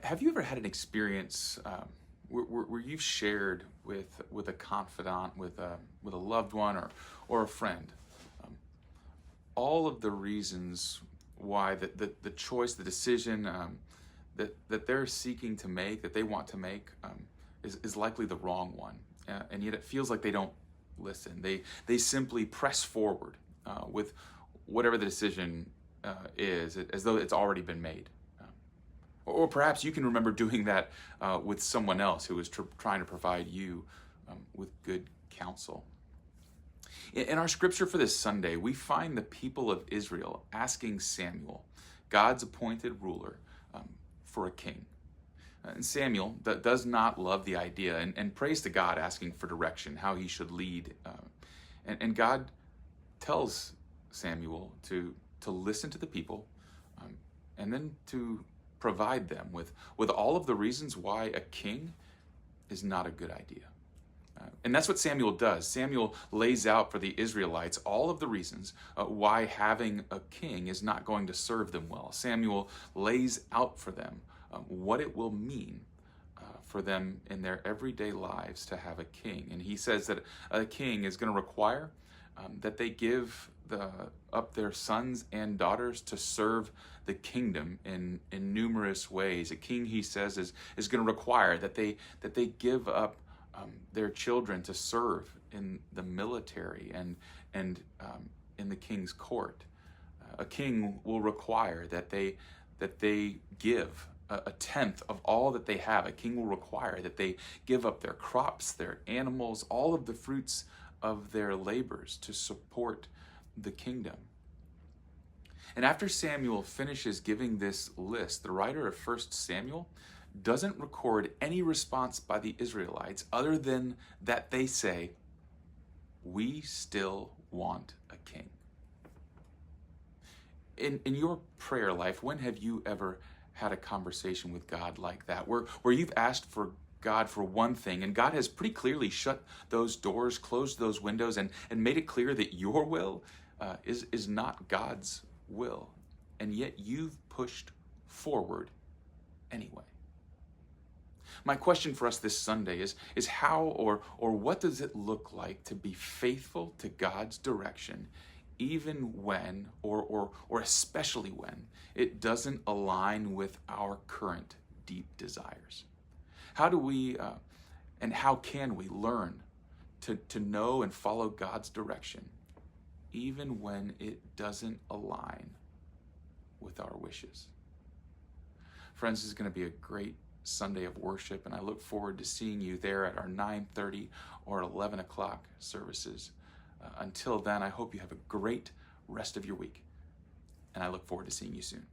Have you ever had an experience where you've shared with a confidant, with a loved one, or a friend, um, all of the reasons why the choice, the decision that they're seeking to make, that they want to make, is likely the wrong one, and yet it feels like they don't listen. They simply press forward with whatever the decision is, as though it's already been made. Or perhaps you can remember doing that with someone else who was trying to provide you with good counsel. In our scripture for this Sunday, we find the people of Israel asking Samuel, God's appointed ruler, for a king. And Samuel does not love the idea and prays to God, asking for direction, how he should lead. And God tells Samuel to listen to the people, and then to provide them with all of the reasons why a king is not a good idea. And that's what Samuel does. Samuel lays out for the Israelites all of the reasons why having a king is not going to serve them well. Samuel lays out for them what it will mean for them in their everyday lives to have a king. And he says that a king is going to require that they give up their sons and daughters to serve the kingdom in numerous ways. A king, he says, is going to require that they give up their children to serve in the military and in the king's court. A king will require that they give a tenth of all that they have. A king will require that they give up their crops, their animals, all of the fruits of their labors to support the kingdom. And after Samuel finishes giving this list, the writer of 1 Samuel doesn't record any response by the Israelites other than that they say, "We still want a king." In your prayer life, when have you ever had a conversation with God like that, where you've asked for God for one thing, and God has pretty clearly shut those doors, closed those windows, and made it clear that your will is not God's will, and yet you've pushed forward anyway? My question for us this Sunday is how or what does it look like to be faithful to God's direction, even when or especially when it doesn't align with our current deep desires? How do we and how can we learn to know and follow God's direction, even when it doesn't align with our wishes? Friends, this is going to be a great Sunday of worship, and I look forward to seeing you there at our 9:30 or 11 o'clock services. Until then, I hope you have a great rest of your week, and I look forward to seeing you soon.